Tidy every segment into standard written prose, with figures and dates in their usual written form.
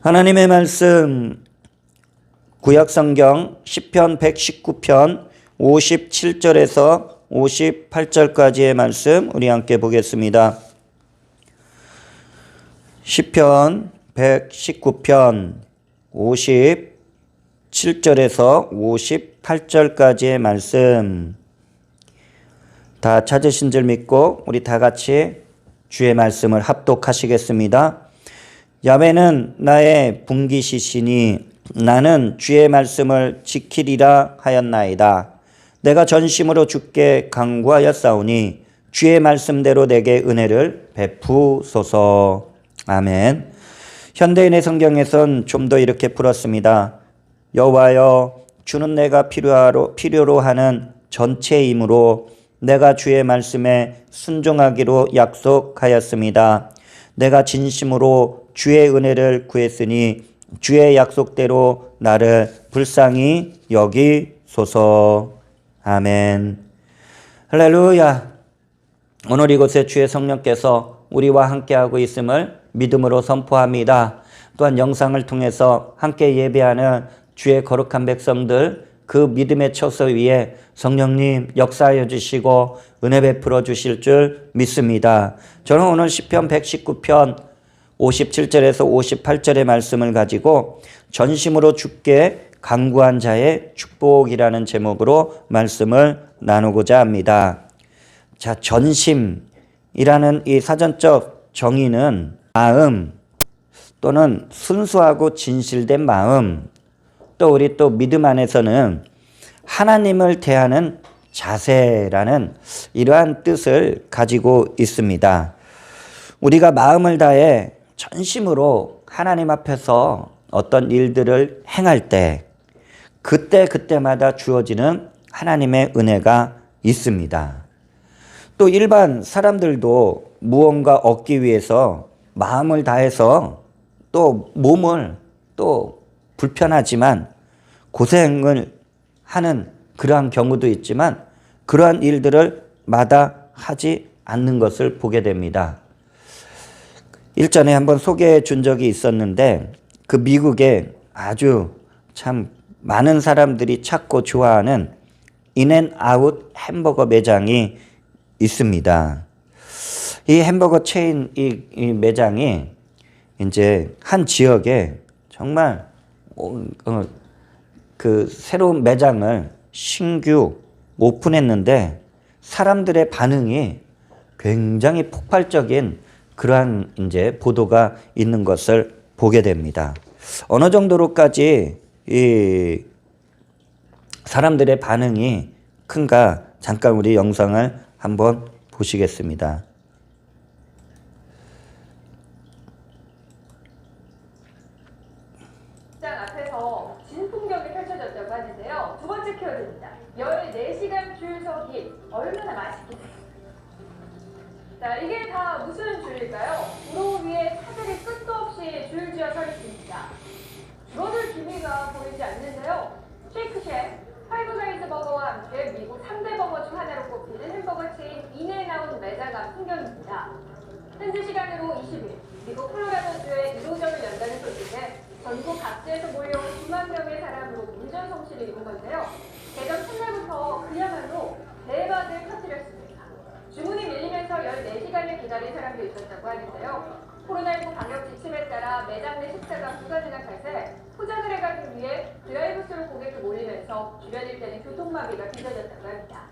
하나님의 말씀 구약성경 시편 119편 57절에서 58절까지의 말씀 우리 함께 보겠습니다. 시편 119편 57절에서 58절까지의 말씀 다 찾으신 줄 믿고 우리 다 같이 주의 말씀을 합독하시겠습니다. 야훼는 나의 분깃이시니 나는 주의 말씀을 지키리라 하였나이다. 내가 전심으로 주께 간구하였사오니 주의 말씀대로 내게 은혜를 베푸소서. 아멘. 현대인의 성경에선 좀 더 이렇게 풀었습니다. 여호와여, 주는 내가 필요로 하는 전체이므로 내가 주의 말씀에 순종하기로 약속하였습니다. 내가 진심으로 주의 은혜를 구했으니 주의 약속대로 나를 불쌍히 여기소서. 아멘. 할렐루야. 오늘 이곳에 주의 성령께서 우리와 함께하고 있음을 믿음으로 선포합니다. 또한 영상을 통해서 함께 예배하는 주의 거룩한 백성들, 그 믿음의 처소 위에 성령님 역사하여 주시고 은혜 베풀어 주실 줄 믿습니다. 저는 오늘 시편 119편 57절에서 58절의 말씀을 가지고 전심으로 주께 간구한 자의 축복이라는 제목으로 말씀을 나누고자 합니다. 자, 전심이라는 이 사전적 정의는 마음 또는 순수하고 진실된 마음, 또 우리 또 믿음 안에서는 하나님을 대하는 자세라는 이러한 뜻을 가지고 있습니다. 우리가 마음을 다해 전심으로 하나님 앞에서 어떤 일들을 행할 때 그때마다 주어지는 하나님의 은혜가 있습니다. 또 일반 사람들도 무언가 얻기 위해서 마음을 다해서 또 몸을 또 불편하지만 고생을 하는 그러한 경우도 있지만 그러한 일들을 마다하지 않는 것을 보게 됩니다. 일전에 한번 소개해 준 적이 있었는데 그 미국에 아주 참 많은 사람들이 찾고 좋아하는 인앤아웃 햄버거 매장이 있습니다. 이 햄버거 체인 이 매장이 이제 한 지역에 정말 그 새로운 매장을 신규 오픈했는데 사람들의 반응이 굉장히 폭발적인 그러한 이제 보도가 있는 것을 보게 됩니다. 어느 정도로까지 이 사람들의 반응이 큰가 잠깐 우리 영상을 한번 보시겠습니다. 앞에서 진풍경이 펼쳐졌다고 하는데요. 두 번째 키워드입니다. 14시간 줄 서기 얼마나 맛있겠어요. 자, 이게 다 무슨 줄일까요? 도로 위에 차들이 끝도 없이 줄지어 서 있습니다. 줄어들 기미가 보이지 않는데요. 쉐이크쉑, 파이브가이즈 버거와 함께 미국 3대 버거 중 하나로 꼽히는 햄버거 체인 인앤아웃 매장 앞 풍경입니다. 현지 시간으로 20일 미국 콜로라도주에 1호점을 연다는 소식에 전국 각지에서 몰려온 수만 명의 사람으로 운전 성실을 이룬 건데요. 개점 첫날부터 그야말로 대박을 터뜨렸습니다. 주문이 밀리면서 14시간을 기다린 사람도 있었다고 하는데요. 코로나19 방역 지침에 따라 매장 내 식사가 불가능한 탓에 포장을 해가기 위해 드라이브스루 고객이 몰리면서 주변 일대는 교통마비가 빚어졌다고 합니다.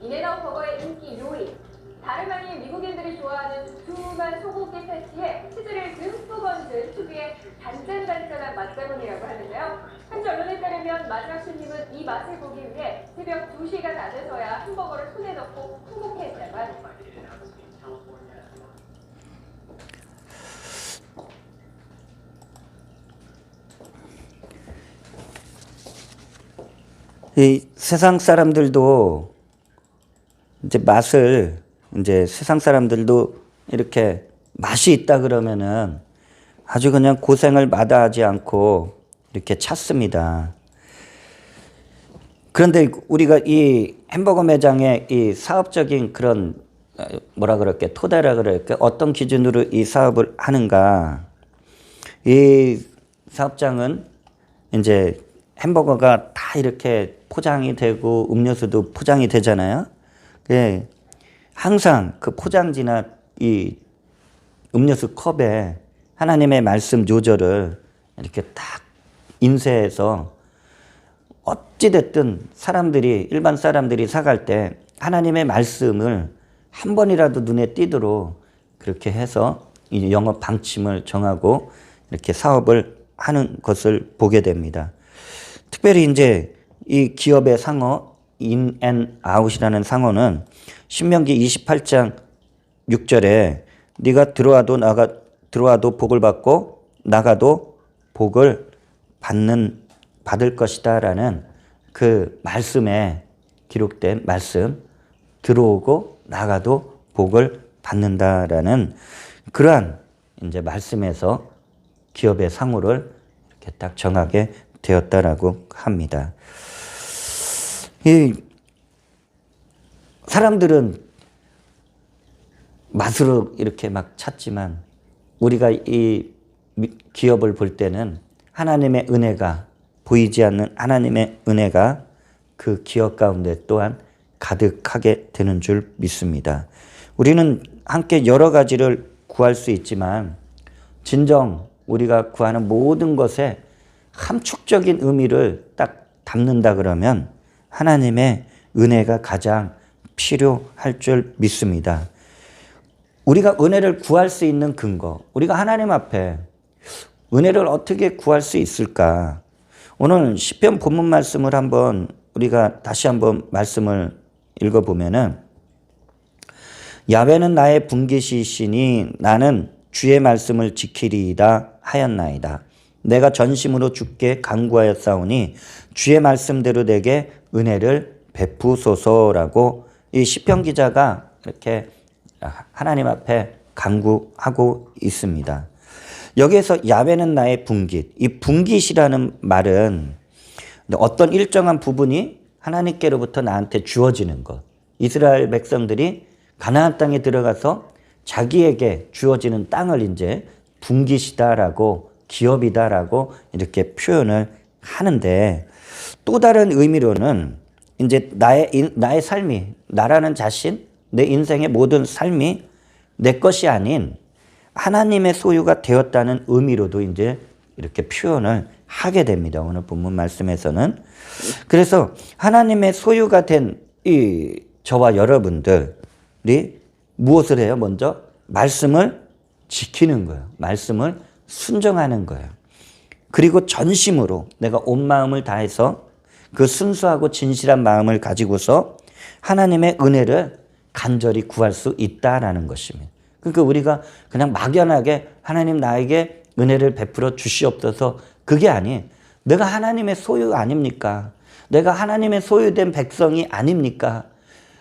인앤아웃 버거의 인기 요인, 다름 아닌 미국인들이 좋아하는 두툼한 소고기 패티에 치즈를 듬뿍 얹은 특유의 단짠단짠한 맛 때문이라고 하는데요. 현지 언론에 따르면 마지막 손님은 이 맛을 보기 위해 새벽 2시가 다 돼서야 햄버거를 손에 넣고 행복해했다고 하는 거예요. 이 세상 사람들도 이제 맛을 이제 세상 사람들도 이렇게 맛이 있다 그러면은 아주 그냥 고생을 마다하지 않고 이렇게 찾습니다. 그런데 우리가 이 햄버거 매장의 이 사업적인 그런 뭐라 그럴게 토대라 그럴게 어떤 기준으로 이 사업을 하는가 이 사업장은 이제 햄버거가 다 이렇게 포장이 되고 음료수도 포장이 되잖아요. 예, 항상 그 포장지나 이 음료수 컵에 하나님의 말씀 요절을 이렇게 딱 인쇄해서 어찌됐든 일반 사람들이 사갈 때 하나님의 말씀을 한 번이라도 눈에 띄도록 그렇게 해서 이 영업 방침을 정하고 이렇게 사업을 하는 것을 보게 됩니다. 특별히 이제 이 기업의 상어, 인 앤 아웃이라는 상어는 신명기 28장 6절에 네가 들어와도 복을 받고 나가도 복을 받을 것이다라는 그 말씀에 기록된 말씀, 들어오고 나가도 복을 받는다라는 그러한 이제 말씀에서 기업의 상호를 이렇게 딱 정하게 되었다라고 합니다. 이 사람들은 맛으로 이렇게 막 찾지만 우리가 이 기업을 볼 때는 하나님의 은혜가 보이지 않는 하나님의 은혜가 그 기업 가운데 또한 가득하게 되는 줄 믿습니다. 우리는 함께 여러 가지를 구할 수 있지만 진정 우리가 구하는 모든 것에 함축적인 의미를 딱 담는다 그러면 하나님의 은혜가 가장 필요할 줄 믿습니다. 우리가 은혜를 구할 수 있는 근거, 우리가 하나님 앞에 은혜를 어떻게 구할 수 있을까? 오늘 시편 본문 말씀을 우리가 다시 한번 말씀을 읽어보면은 야훼는 나의 분깃이시니 나는 주의 말씀을 지키리이다 하였나이다. 내가 전심으로 주께 간구하였사오니 주의 말씀대로 내게 은혜를 베푸소서라고 이 시편 기자가 이렇게 하나님 앞에 간구하고 있습니다. 여기에서 야훼는 나의 분깃, 이 분깃이라는 말은 어떤 일정한 부분이 하나님께로부터 나한테 주어지는 것. 이스라엘 백성들이 가나안 땅에 들어가서 자기에게 주어지는 땅을 이제 분깃이다라고 기업이다라고 이렇게 표현을 하는데 또 다른 의미로는 이제 나의 삶이 나라는 자신, 내 인생의 모든 삶이 내 것이 아닌 하나님의 소유가 되었다는 의미로도 이제 이렇게 표현을 하게 됩니다. 오늘 본문 말씀에서는. 그래서 하나님의 소유가 된 이 저와 여러분들이 무엇을 해요? 먼저 말씀을 지키는 거예요. 말씀을 순종하는 거예요. 그리고 전심으로 내가 온 마음을 다해서 그 순수하고 진실한 마음을 가지고서 하나님의 은혜를 간절히 구할 수 있다라는 것입니다. 그러니까 우리가 그냥 막연하게 하나님 나에게 은혜를 베풀어 주시옵소서 그게 아닌 내가 하나님의 소유 아닙니까? 내가 하나님의 소유된 백성이 아닙니까?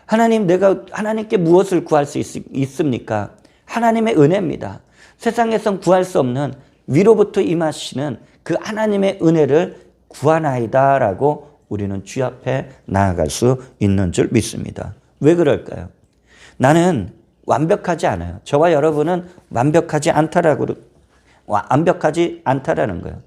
하나님 내가 하나님께 무엇을 구할 수 있습니까? 하나님의 은혜입니다. 세상에선 구할 수 없는 위로부터 임하시는 그 하나님의 은혜를 구하나이다라고 우리는 주 앞에 나아갈 수 있는 줄 믿습니다. 왜 그럴까요? 나는 완벽하지 않아요. 저와 여러분은 완벽하지 않다라는 거예요.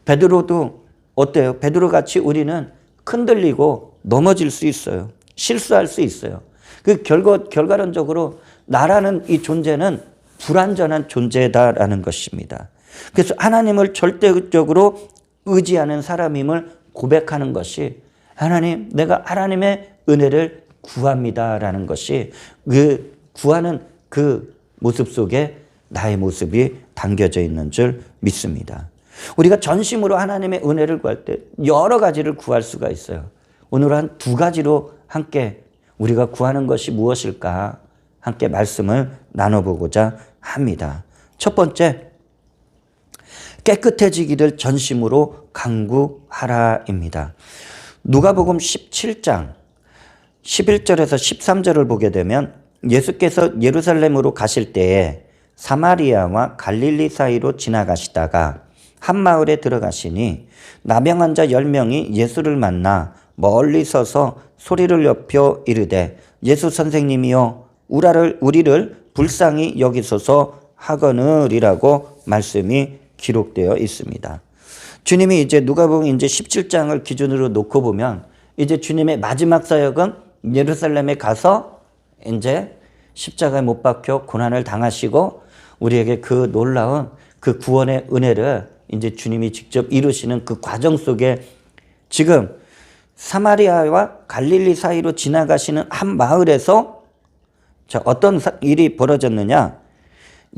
베드로도 어때요? 베드로 같이 우리는 흔들리고 넘어질 수 있어요. 실수할 수 있어요. 그 결과론적으로 나라는 이 존재는 불완전한 존재다라는 것입니다. 그래서 하나님을 절대적으로 의지하는 사람임을 고백하는 것이 하나님, 내가 하나님의 은혜를 구합니다라는 것이 그 구하는 그 모습 속에 나의 모습이 담겨져 있는 줄 믿습니다. 우리가 전심으로 하나님의 은혜를 구할 때 여러 가지를 구할 수가 있어요. 오늘 한 두 가지로 함께 우리가 구하는 것이 무엇일까 함께 말씀을 나눠보고자 합니다. 첫 번째, 깨끗해지기를 전심으로 간구하라입니다. 누가복음 17장 11절에서 13절을 보게 되면 예수께서 예루살렘으로 가실 때에 사마리아와 갈릴리 사이로 지나가시다가 한 마을에 들어가시니 나병 환자 10명이 예수를 만나 멀리 서서 소리를 높여 이르되 예수 선생님이여 우리를 불쌍히 여기소서 하거늘이라고 말씀이 기록되어 있습니다. 주님이 이제 누가복음 이제 17장을 기준으로 놓고 보면 이제 주님의 마지막 사역은 예루살렘에 가서 이제 십자가에 못 박혀 고난을 당하시고 우리에게 그 놀라운 그 구원의 은혜를 이제 주님이 직접 이루시는 그 과정 속에 지금 사마리아와 갈릴리 사이로 지나가시는 한 마을에서 자, 어떤 일이 벌어졌느냐?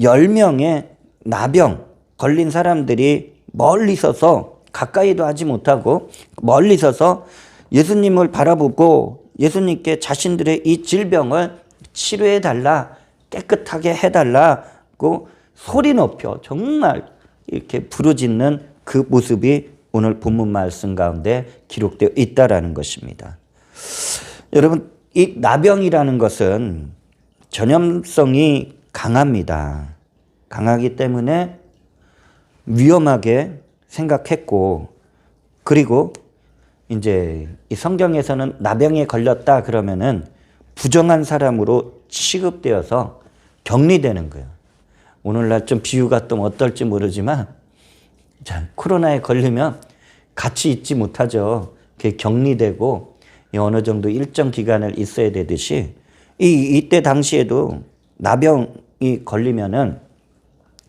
10명의 나병 걸린 사람들이 멀리 서서 가까이도 하지 못하고 멀리 서서 예수님을 바라보고 예수님께 자신들의 이 질병을 치료해달라, 깨끗하게 해달라고 소리 높여 정말 이렇게 부르짖는 그 모습이 오늘 본문 말씀 가운데 기록되어 있다라는 것입니다. 여러분, 이 나병이라는 것은 전염성이 강합니다. 강하기 때문에 위험하게 생각했고, 그리고 이제 이 성경에서는 나병에 걸렸다 그러면은 부정한 사람으로 취급되어서 격리되는 거예요. 오늘날 좀 비유가 좀 어떨지 모르지만, 자, 코로나에 걸리면 같이 있지 못하죠. 그게 격리되고 어느 정도 일정 기간을 있어야 되듯이 이때 당시에도 나병이 걸리면은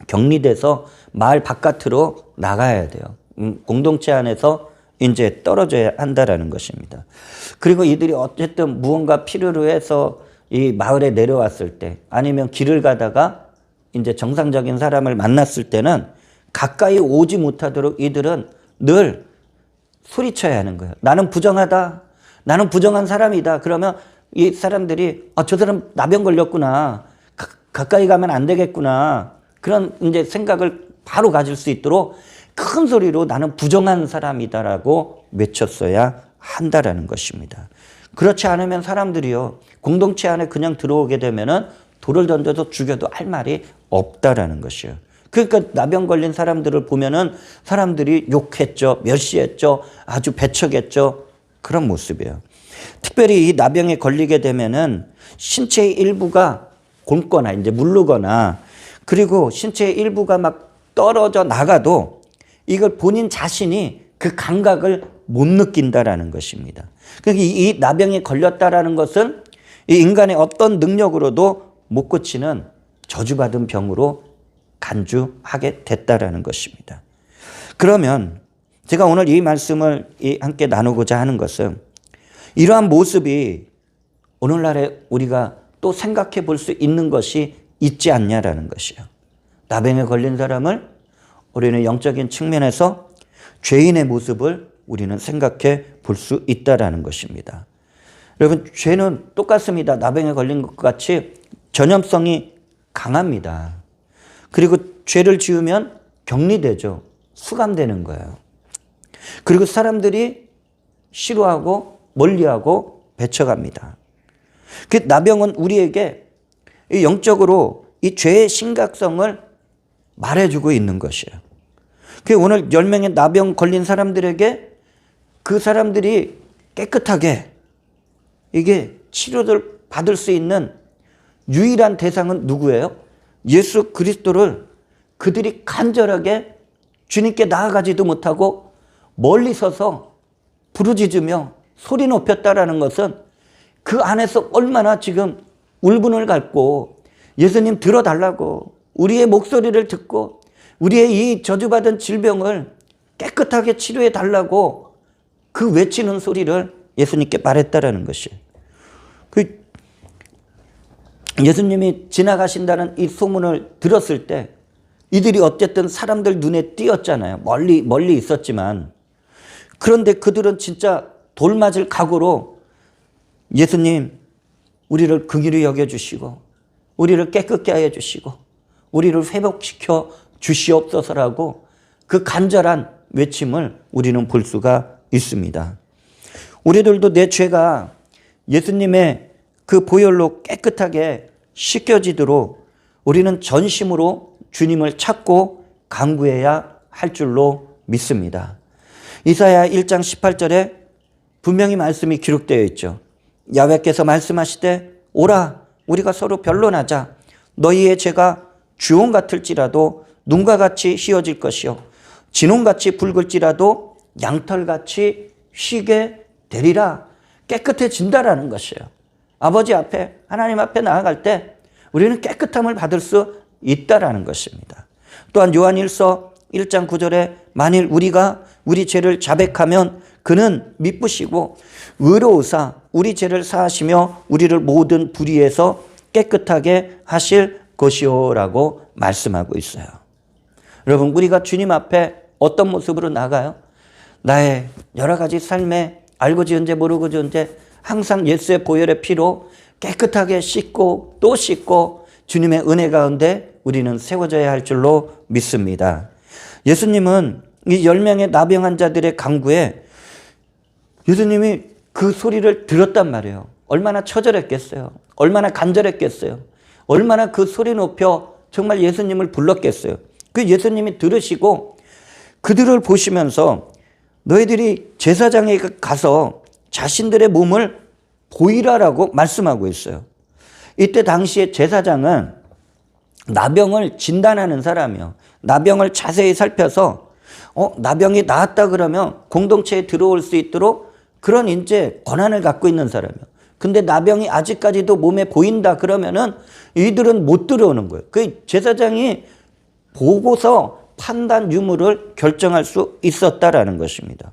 격리돼서 마을 바깥으로 나가야 돼요. 공동체 안에서 이제 떨어져야 한다라는 것입니다. 그리고 이들이 어쨌든 무언가 필요로 해서 이 마을에 내려왔을 때 아니면 길을 가다가 이제 정상적인 사람을 만났을 때는 가까이 오지 못하도록 이들은 늘 소리쳐야 하는 거예요. 나는 부정하다. 나는 부정한 사람이다. 그러면 이 사람들이 저 사람 나병 걸렸구나. 가까이 가면 안 되겠구나. 그런 이제 생각을 바로 가질 수 있도록 큰 소리로 나는 부정한 사람이다라고 외쳤어야 한다라는 것입니다. 그렇지 않으면 사람들이요, 공동체 안에 그냥 들어오게 되면은 돌을 던져서 죽여도 할 말이 없다라는 것이에요. 그러니까 나병 걸린 사람들을 보면은 사람들이 욕했죠, 멸시했죠, 아주 배척했죠. 그런 모습이에요. 특별히 이 나병에 걸리게 되면은 신체의 일부가 곪거나 이제 물르거나 그리고 신체의 일부가 막 떨어져 나가도 이걸 본인 자신이 그 감각을 못 느낀다라는 것입니다. 그러니까 이 나병에 걸렸다라는 것은 이 인간의 어떤 능력으로도 못 고치는 저주받은 병으로 간주하게 됐다라는 것입니다. 그러면 제가 오늘 이 말씀을 함께 나누고자 하는 것은 이러한 모습이 오늘날에 우리가 또 생각해 볼 수 있는 것이 있지 않냐라는 것이에요. 나병에 걸린 사람을 우리는 영적인 측면에서 죄인의 모습을 우리는 생각해 볼 수 있다라는 것입니다. 여러분, 죄는 똑같습니다. 나병에 걸린 것 같이 전염성이 강합니다. 그리고 죄를 지으면 격리되죠. 수감되는 거예요. 그리고 사람들이 싫어하고 멀리하고 배척합니다. 그 나병은 우리에게 영적으로 이 죄의 심각성을 말해주고 있는 것이에요. 그 오늘 10명의 나병 걸린 사람들에게 그 사람들이 깨끗하게 이게 치료를 받을 수 있는 유일한 대상은 누구예요? 예수 그리스도를 그들이 간절하게 주님께 나아가지도 못하고 멀리 서서 부르짖으며 소리 높였다라는 것은 그 안에서 얼마나 지금 울분을 갖고 예수님 들어달라고 우리의 목소리를 듣고 우리의 이 저주받은 질병을 깨끗하게 치료해 달라고 그 외치는 소리를 예수님께 말했다라는 것이에요. 그 예수님이 지나가신다는 이 소문을 들었을 때 이들이 어쨌든 사람들 눈에 띄었잖아요. 멀리 있었지만. 그런데 그들은 진짜 돌맞을 각오로 예수님, 우리를 긍휼히 여겨주시고 우리를 깨끗게 하여 주시고 우리를 회복시켜 주시옵소서라고 그 간절한 외침을 우리는 볼 수가 있습니다. 우리들도 내 죄가 예수님의 그 보혈로 깨끗하게 씻겨지도록 우리는 전심으로 주님을 찾고 간구해야 할 줄로 믿습니다. 이사야 1장 18절에 분명히 말씀이 기록되어 있죠. 야훼께서 말씀하시되 오라 우리가 서로 변론하자. 너희의 죄가 주홍 같을지라도 눈과 같이 희어질 것이요 진홍같이 붉을지라도 양털같이 희게 되리라. 깨끗해진다라는 것이에요. 아버지 앞에, 하나님 앞에 나아갈 때 우리는 깨끗함을 받을 수 있다라는 것입니다. 또한 요한일서 1장 9절에 만일 우리가 우리 죄를 자백하면 그는 미쁘시고 의로우사 우리 죄를 사하시며 우리를 모든 불의에서 깨끗하게 하실 것이오라고 말씀하고 있어요. 여러분, 우리가 주님 앞에 어떤 모습으로 나가요? 나의 여러 가지 삶에 알고 지은 죄 모르고 지은 죄 항상 예수의 보혈의 피로 깨끗하게 씻고 또 씻고 주님의 은혜 가운데 우리는 세워져야 할 줄로 믿습니다. 예수님은 이 10명의 나병 환자들의 간구에 예수님이 그 소리를 들었단 말이에요. 얼마나 처절했겠어요. 얼마나 간절했겠어요. 얼마나 그 소리 높여 정말 예수님을 불렀겠어요. 그 예수님이 들으시고 그들을 보시면서 너희들이 제사장에 가서 자신들의 몸을 보이라라고 말씀하고 있어요. 이때 당시에 제사장은 나병을 진단하는 사람이요. 나병을 자세히 살펴서 나병이 나았다 그러면 공동체에 들어올 수 있도록 그런 이제 권한을 갖고 있는 사람이요. 근데 나병이 아직까지도 몸에 보인다 그러면은 이들은 못 들어오는 거예요. 그 제사장이 보고서 판단 유무를 결정할 수 있었다라는 것입니다.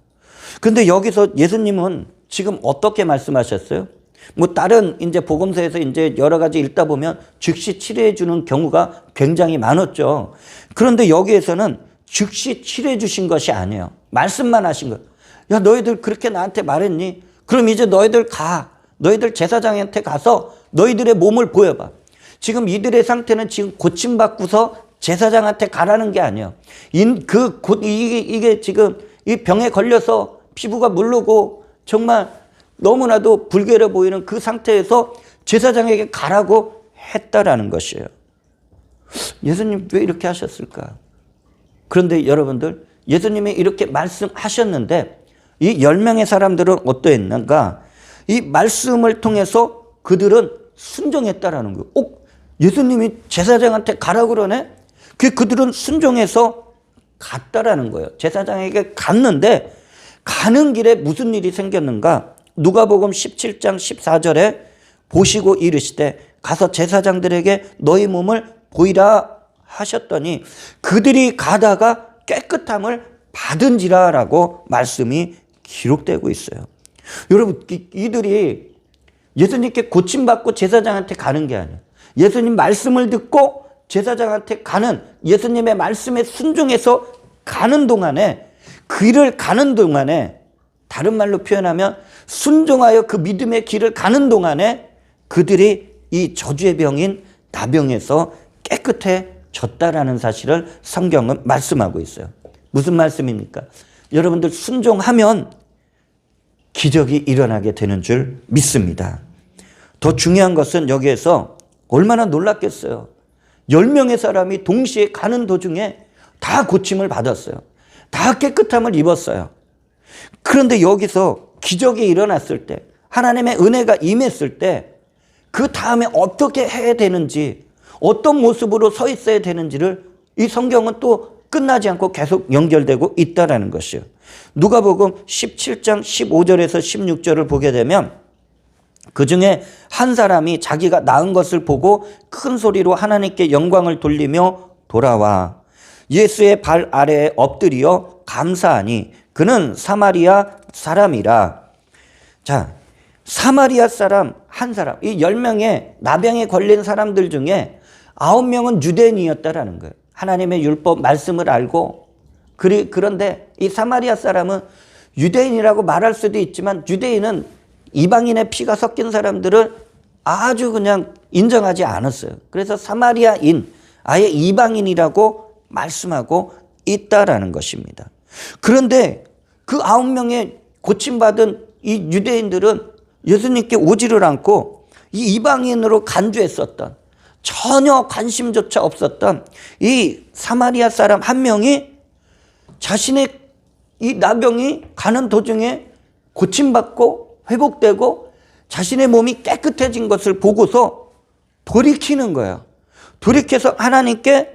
근데 여기서 예수님은 지금 어떻게 말씀하셨어요? 뭐 다른 이제 복음서에서 이제 여러 가지 읽다 보면 즉시 치료해 주는 경우가 굉장히 많았죠. 그런데 여기에서는 즉시 치료해 주신 것이 아니에요. 말씀만 하신 거예요. 야, 너희들 그렇게 나한테 말했니? 그럼 이제 너희들 가. 너희들 제사장한테 가서 너희들의 몸을 보여봐. 지금 이들의 상태는 지금 고침받고서 제사장한테 가라는 게 아니에요. 이게 지금 이 병에 걸려서 피부가 물르고 정말 너무나도 불결해 보이는 그 상태에서 제사장에게 가라고 했다라는 것이에요. 예수님 왜 이렇게 하셨을까? 그런데 여러분들, 예수님이 이렇게 말씀하셨는데 이 10명의 사람들은 어떠했는가? 이 말씀을 통해서 그들은 순종했다라는 거예요. 예수님이 제사장한테 가라고 그러네? 그들은 순종해서 갔다라는 거예요. 제사장에게 갔는데 가는 길에 무슨 일이 생겼는가? 누가복음 17장 14절에 보시고 이르시되 가서 제사장들에게 너희 몸을 보이라 하셨더니 그들이 가다가 깨끗함을 받은지라라고 말씀이 기록되고 있어요. 여러분, 이들이 예수님께 고침받고 제사장한테 가는 게 아니에요. 예수님 말씀을 듣고 제사장한테 가는, 예수님의 말씀에 순종해서 가는 동안에, 길을 가는 동안에, 다른 말로 표현하면 순종하여 그 믿음의 길을 가는 동안에 그들이 이 저주의 병인 나병에서 깨끗해졌다라는 사실을 성경은 말씀하고 있어요. 무슨 말씀입니까? 여러분들 순종하면 기적이 일어나게 되는 줄 믿습니다. 더 중요한 것은 여기에서 얼마나 놀랐겠어요. 10명의 사람이 동시에 가는 도중에 다 고침을 받았어요. 다 깨끗함을 입었어요. 그런데 여기서 기적이 일어났을 때, 하나님의 은혜가 임했을 때 그 다음에 어떻게 해야 되는지, 어떤 모습으로 서 있어야 되는지를 이 성경은 또 끝나지 않고 계속 연결되고 있다는 것이요. 누가복음 17장 15절에서 16절을 보게 되면 그 중에 한 사람이 자기가 나은 것을 보고 큰 소리로 하나님께 영광을 돌리며 돌아와 예수의 발 아래에 엎드려 감사하니 그는 사마리아 사람이라. 자, 사마리아 사람 한 사람, 이 10명의 나병에 걸린 사람들 중에 9명은 유대인이었다라는 거예요. 하나님의 율법 말씀을 알고, 그런데 이 사마리아 사람은 유대인이라고 말할 수도 있지만 유대인은 이방인의 피가 섞인 사람들을 아주 그냥 인정하지 않았어요. 그래서 사마리아인, 아예 이방인이라고 말씀하고 있다라는 것입니다. 그런데 그 9명의 고침받은 이 유대인들은 예수님께 오지를 않고 이 이방인으로 간주했었던, 전혀 관심조차 없었던 이 사마리아 사람 한 명이 자신의 이 나병이 가는 도중에 고침받고 회복되고 자신의 몸이 깨끗해진 것을 보고서 돌이키는 거예요. 돌이켜서 하나님께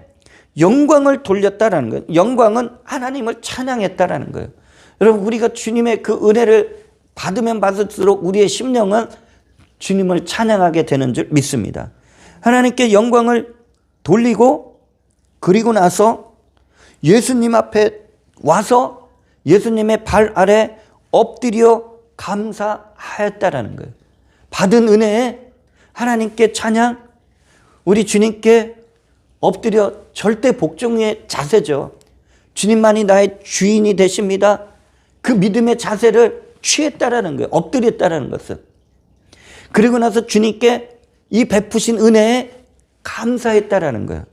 영광을 돌렸다라는 거예요. 영광은 하나님을 찬양했다라는 거예요. 여러분, 우리가 주님의 그 은혜를 받으면 받을수록 우리의 심령은 주님을 찬양하게 되는 줄 믿습니다. 하나님께 영광을 돌리고, 그리고 나서 예수님 앞에 와서 예수님의 발 아래 엎드려 감사하였다라는 거예요. 받은 은혜에 하나님께 찬양, 우리 주님께 엎드려 절대 복종의 자세죠. 주님만이 나의 주인이 되십니다. 그 믿음의 자세를 취했다라는 거예요. 엎드렸다라는 것은. 그리고 나서 주님께 이 베푸신 은혜에 감사했다라는 거예요.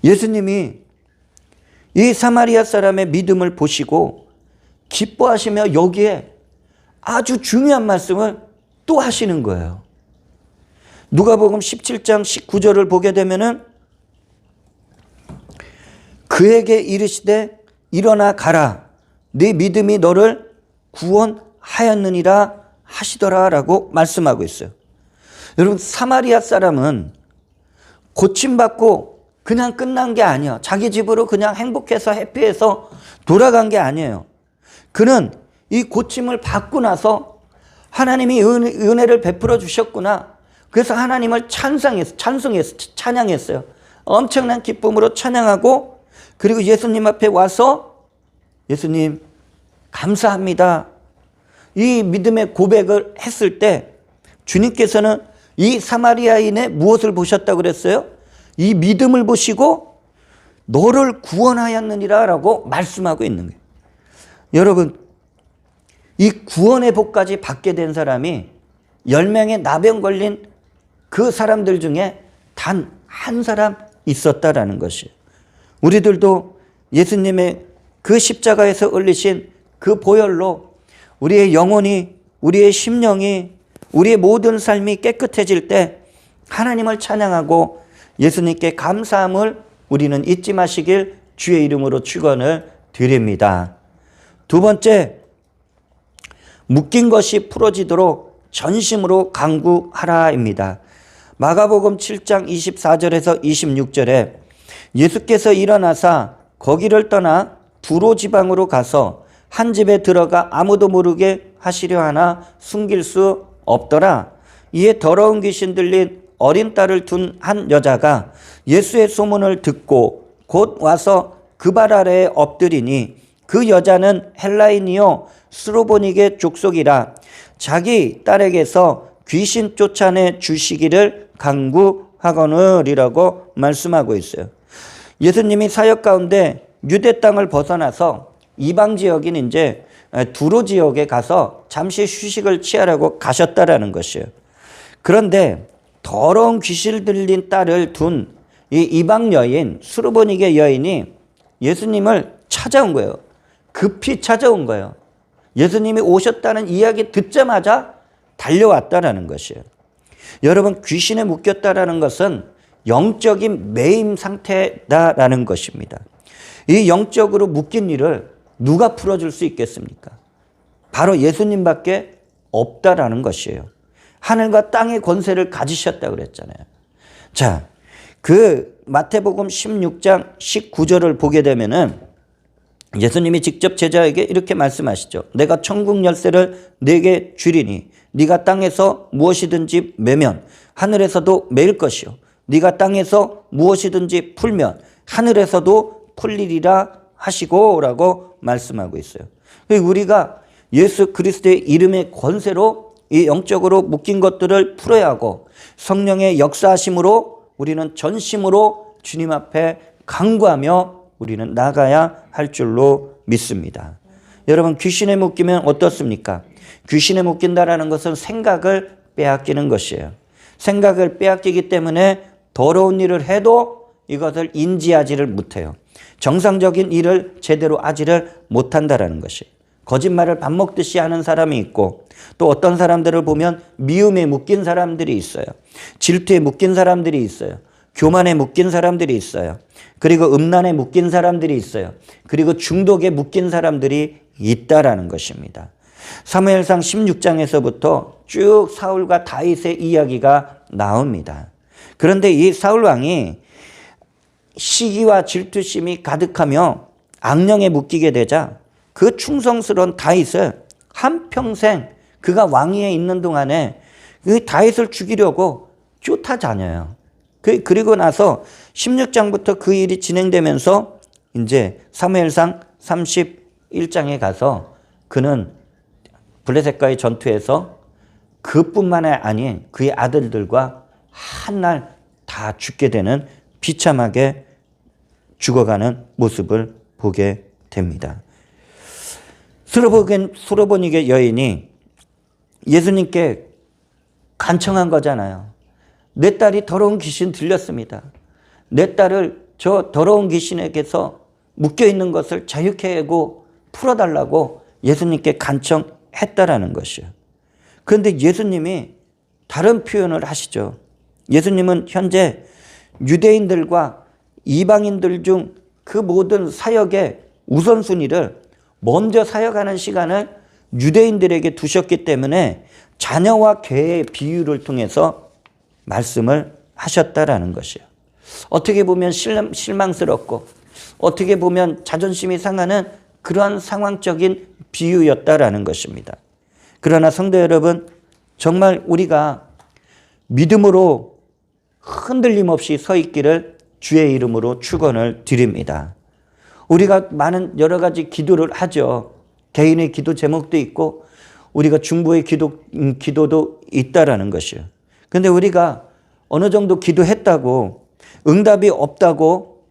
예수님이 이 사마리아 사람의 믿음을 보시고 기뻐하시며 여기에 아주 중요한 말씀을 또 하시는 거예요. 누가복음 17장 19절을 보게 되면은 그에게 이르시되 일어나 가라, 네 믿음이 너를 구원하였느니라 하시더라라고 말씀하고 있어요. 여러분, 사마리아 사람은 고침받고 그냥 끝난 게 아니에요. 자기 집으로 그냥 행복해서 해피해서 돌아간 게 아니에요. 그는 이 고침을 받고 나서 하나님이 은혜를 베풀어 주셨구나. 그래서 하나님을 찬양했어요. 엄청난 기쁨으로 찬양하고, 그리고 예수님 앞에 와서 예수님 감사합니다. 이 믿음의 고백을 했을 때 주님께서는 이 사마리아인의 무엇을 보셨다고 그랬어요? 이 믿음을 보시고 너를 구원하였느니라 라고 말씀하고 있는 거예요. 여러분, 이 구원의 복까지 받게 된 사람이 10명의 나병 걸린 그 사람들 중에 단 한 사람 있었다라는 것이에요. 우리들도 예수님의 그 십자가에서 흘리신 그 보혈로 우리의 영혼이, 우리의 심령이, 우리의 모든 삶이 깨끗해질 때 하나님을 찬양하고 예수님께 감사함을 우리는 잊지 마시길 주의 이름으로 축원을 드립니다. 두 번째, 묶인 것이 풀어지도록 전심으로 간구하라입니다. 마가복음 7장 24절에서 26절에 예수께서 일어나사 거기를 떠나 두로 지방으로 가서 한 집에 들어가 아무도 모르게 하시려 하나 숨길 수 없더라. 이에 더러운 귀신 들린 어린 딸을 둔 한 여자가 예수의 소문을 듣고 곧 와서 그 발 아래에 엎드리니, 그 여자는 헬라인이요 스로보니게 족속이라 자기 딸에게서 귀신 쫓아내 주시기를 간구하거늘이라고 말씀하고 있어요. 예수님이 사역 가운데 유대 땅을 벗어나서 이방 지역인 이제 두로 지역에 가서 잠시 휴식을 취하려고 가셨다라는 것이에요. 그런데 더러운 귀신 들린 딸을 둔 이 이방 여인, 수르보니게 여인이 예수님을 찾아온 거예요. 급히 찾아온 거예요. 예수님이 오셨다는 이야기 듣자마자 달려왔다라는 것이에요. 여러분, 귀신에 묶였다라는 것은 영적인 매임 상태다라는 것입니다. 이 영적으로 묶인 일을 누가 풀어줄 수 있겠습니까? 바로 예수님밖에 없다라는 것이에요. 하늘과 땅의 권세를 가지셨다고 그랬잖아요. 자, 그 마태복음 16장 19절을 보게 되면은 예수님이 직접 제자에게 이렇게 말씀하시죠. 내가 천국 열쇠를 네게 주리니 네가 땅에서 무엇이든지 매면 하늘에서도 매일 것이요 네가 땅에서 무엇이든지 풀면 하늘에서도 풀리리라 하시고 라고 말씀하고 있어요. 우리가 예수 그리스도의 이름의 권세로 이 영적으로 묶인 것들을 풀어야 하고, 성령의 역사하심으로 우리는 전심으로 주님 앞에 간구하며 우리는 나가야 할 줄로 믿습니다. 여러분, 귀신에 묶이면 어떻습니까? 귀신에 묶인다라는 것은 생각을 빼앗기는 것이에요. 생각을 빼앗기기 때문에 더러운 일을 해도 이것을 인지하지를 못해요. 정상적인 일을 제대로 하지를 못한다라는 것이에요. 거짓말을 밥 먹듯이 하는 사람이 있고, 또 어떤 사람들을 보면 미움에 묶인 사람들이 있어요. 질투에 묶인 사람들이 있어요. 교만에 묶인 사람들이 있어요. 그리고 음란에 묶인 사람들이 있어요. 그리고 중독에 묶인 사람들이 있다라는 것입니다. 사무엘상 16장에서부터 쭉 사울과 다윗의 이야기가 나옵니다. 그런데 이 사울 왕이 시기와 질투심이 가득하며 악령에 묶이게 되자 그 충성스러운 다윗을 한평생 그가 왕위에 있는 동안에 그 다윗을 죽이려고 쫓아다녀요. 그리고 나서 16장부터 그 일이 진행되면서 이제 사무엘상 31장에 가서 그는 블레셋과의 전투에서 그뿐만 아닌 그의 아들들과 한날 다 죽게 되는 비참하게 죽어가는 모습을 보게 됩니다. 수로보니게 여인이 예수님께 간청한 거잖아요. 내 딸이 더러운 귀신 들렸습니다. 내 딸을 저 더러운 귀신에게서 묶여있는 것을 자유케 하고 풀어달라고 예수님께 간청했다라는 것이요. 그런데 예수님이 다른 표현을 하시죠. 예수님은 현재 유대인들과 이방인들 중 그 모든 사역의 우선순위를 먼저 사역하는 시간을 유대인들에게 두셨기 때문에 자녀와 개의 비유를 통해서 말씀을 하셨다라는 것이요. 어떻게 보면 실망스럽고 어떻게 보면 자존심이 상하는 그러한 상황적인 비유였다라는 것입니다. 그러나 성도 여러분, 정말 우리가 믿음으로 흔들림 없이 서 있기를 주의 이름으로 축원을 드립니다. 우리가 많은 여러 가지 기도를 하죠. 개인의 기도 제목도 있고 우리가 중보의 기도도 있다라는 것이요. 그런데 우리가 어느 정도 기도했다고 응답이 없다고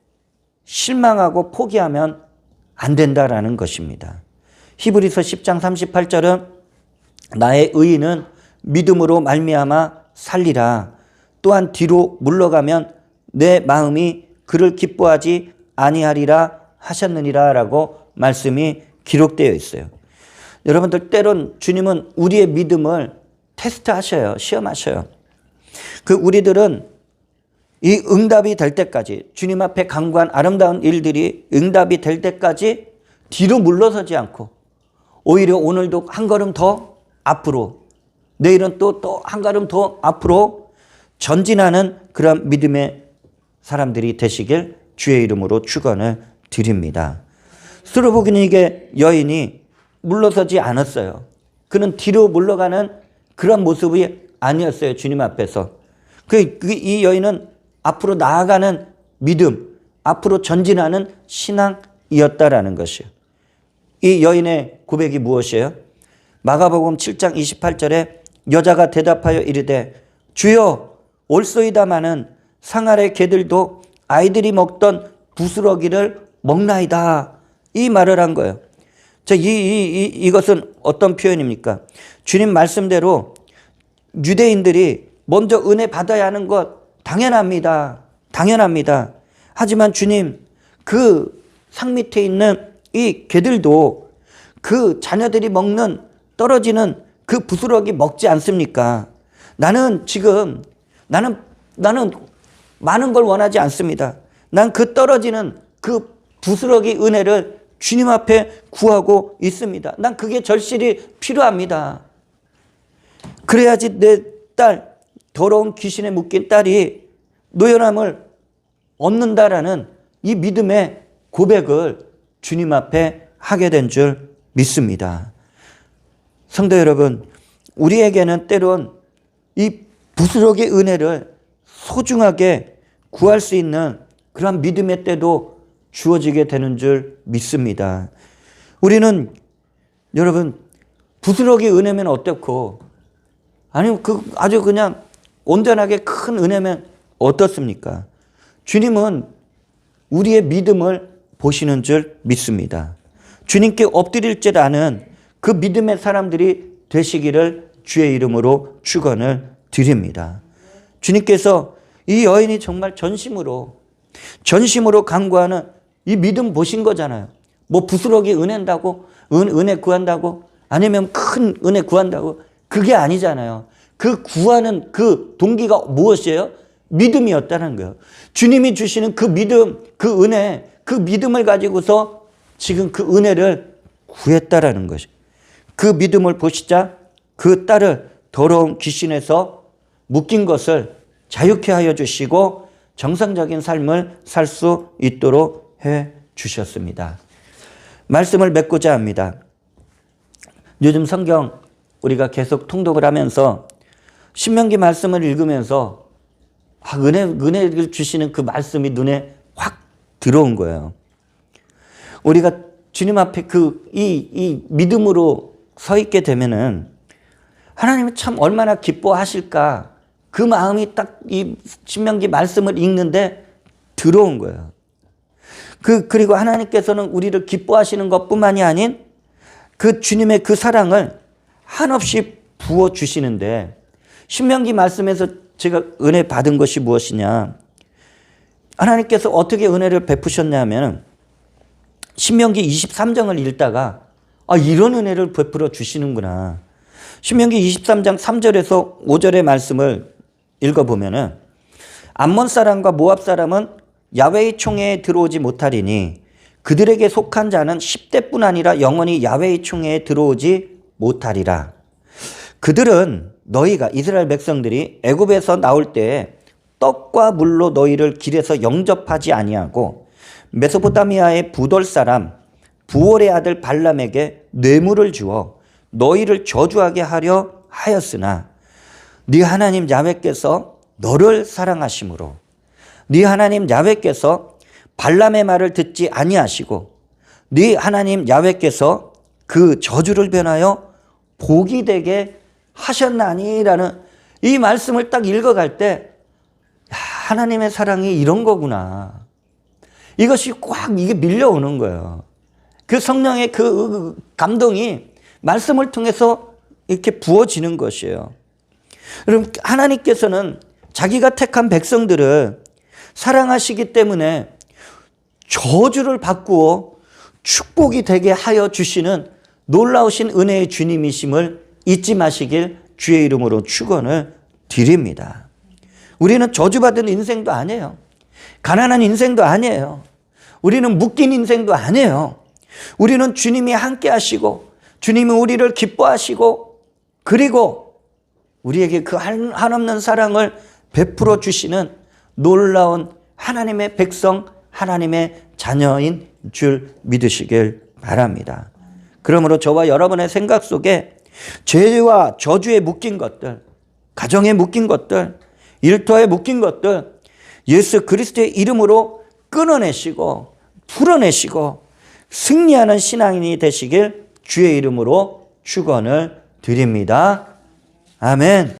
실망하고 포기하면 안 된다라는 것입니다. 히브리서 10장 38절은 나의 의인은 믿음으로 말미암아 살리라. 또한 뒤로 물러가면 내 마음이 그를 기뻐하지 아니하리라 하셨느니라 라고 말씀이 기록되어 있어요. 여러분들 때론 주님은 우리의 믿음을 테스트하셔요. 시험하셔요. 우리들은 이 응답이 될 때까지 주님 앞에 간구한 아름다운 일들이 응답이 될 때까지 뒤로 물러서지 않고 오히려 오늘도 한 걸음 더 앞으로 내일은 또 한 걸음 더 앞으로 전진하는 그런 믿음의 사람들이 되시길 주의 이름으로 축원을 드립니다. 수로보니게 여인이 물러서지 않았어요. 그는 뒤로 물러가는 그런 모습이 아니었어요. 주님 앞에서. 이 여인은 앞으로 나아가는 믿음, 앞으로 전진하는 신앙이었다라는 것이요. 이 여인의 고백이 무엇이에요? 마가복음 7장 28절에 여자가 대답하여 이르되 주여 올소이다마는 상 아래 개들도 아이들이 먹던 부스러기를 먹나이다. 이 말을 한 거예요. 이것은 어떤 표현입니까? 주님 말씀대로 유대인들이 먼저 은혜 받아야 하는 것 당연합니다. 당연합니다. 하지만 주님, 그 상 밑에 있는 이 개들도 그 자녀들이 먹는 떨어지는 그 부스러기 먹지 않습니까? 나는 많은 걸 원하지 않습니다. 난 그 떨어지는 그 부스러기 은혜를 주님 앞에 구하고 있습니다. 난 그게 절실히 필요합니다. 그래야지 내 딸, 더러운 귀신에 묶인 딸이 노연함을 얻는다라는 이 믿음의 고백을 주님 앞에 하게 된 줄 믿습니다. 성도 여러분, 우리에게는 때론 이 부스러기 은혜를 소중하게 구할 수 있는 그런 믿음의 때도 주어지게 되는 줄 믿습니다. 우리는 여러분 부스러기 은혜면 어떻고 아니면 아주 그냥 온전하게 큰 은혜면 어떻습니까? 주님은 우리의 믿음을 보시는 줄 믿습니다. 주님께 엎드릴 줄 아는 그 믿음의 사람들이 되시기를 주의 이름으로 축원을 드립니다. 주님께서 이 여인이 정말 전심으로 간구하는 이 믿음 보신 거잖아요. 뭐 부스러기 은혜한다고 은혜 구한다고 아니면 큰 은혜 구한다고 그게 아니잖아요. 그 구하는 그 동기가 무엇이에요? 믿음이었다는 거예요. 주님이 주시는 그 믿음, 그 은혜, 그 믿음을 가지고서 지금 그 은혜를 구했다라는 것이. 그 믿음을 보시자 그 딸을 더러운 귀신에서 묶인 것을 자유케 하여 주시고 정상적인 삶을 살 수 있도록 해 주셨습니다. 말씀을 맺고자 합니다. 요즘 성경 우리가 계속 통독을 하면서 신명기 말씀을 읽으면서 은혜를 주시는 그 말씀이 눈에 확 들어온 거예요. 우리가 주님 앞에 이 믿음으로 서 있게 되면은 하나님이 참 얼마나 기뻐하실까, 그 마음이 딱 이 신명기 말씀을 읽는데 들어온 거예요. 그리고 하나님께서는 우리를 기뻐하시는 것뿐만이 아닌 그 주님의 그 사랑을 한없이 부어주시는데, 신명기 말씀에서 제가 은혜 받은 것이 무엇이냐, 하나님께서 어떻게 은혜를 베푸셨냐면 신명기 23장을 읽다가 이런 은혜를 베풀어 주시는구나. 신명기 23장 3절에서 5절의 말씀을 읽어보면은 암몬 사람과 모압 사람은 야훼의 총회에 들어오지 못하리니 그들에게 속한 자는 10대뿐 아니라 영원히 야훼의 총회에 들어오지 못하리라. 그들은 너희가 이스라엘 백성들이 애굽에서 나올 때 떡과 물로 너희를 길에서 영접하지 아니하고 메소포타미아의 부돌 사람 부올의 아들 발람에게 뇌물을 주어 너희를 저주하게 하려 하였으나 네 하나님 야훼께서 너를 사랑하심으로 네 하나님 야훼께서 발람의 말을 듣지 아니하시고 네 하나님 야훼께서 그 저주를 변하여 복이 되게 하셨나니라는 이 말씀을 딱 읽어갈 때 하나님의 사랑이 이런 거구나. 이것이 꽉 이게 밀려오는 거예요. 그 성령의 그 감동이 말씀을 통해서 이렇게 부어지는 것이에요. 여러분, 하나님께서는 자기가 택한 백성들을 사랑하시기 때문에 저주를 바꾸어 축복이 되게 하여 주시는 놀라우신 은혜의 주님이심을 잊지 마시길 주의 이름으로 축원을 드립니다. 우리는 저주받은 인생도 아니에요. 가난한 인생도 아니에요. 우리는 묶인 인생도 아니에요. 우리는 주님이 함께 하시고 주님이 우리를 기뻐하시고 그리고 우리에게 그 한없는 사랑을 베풀어 주시는 놀라운 하나님의 백성, 하나님의 자녀인 줄 믿으시길 바랍니다. 그러므로 저와 여러분의 생각 속에 죄와 저주에 묶인 것들, 가정에 묶인 것들, 일터에 묶인 것들 예수 그리스도의 이름으로 끊어내시고 풀어내시고 승리하는 신앙인이 되시길 주의 이름으로 축원을 드립니다. 아멘.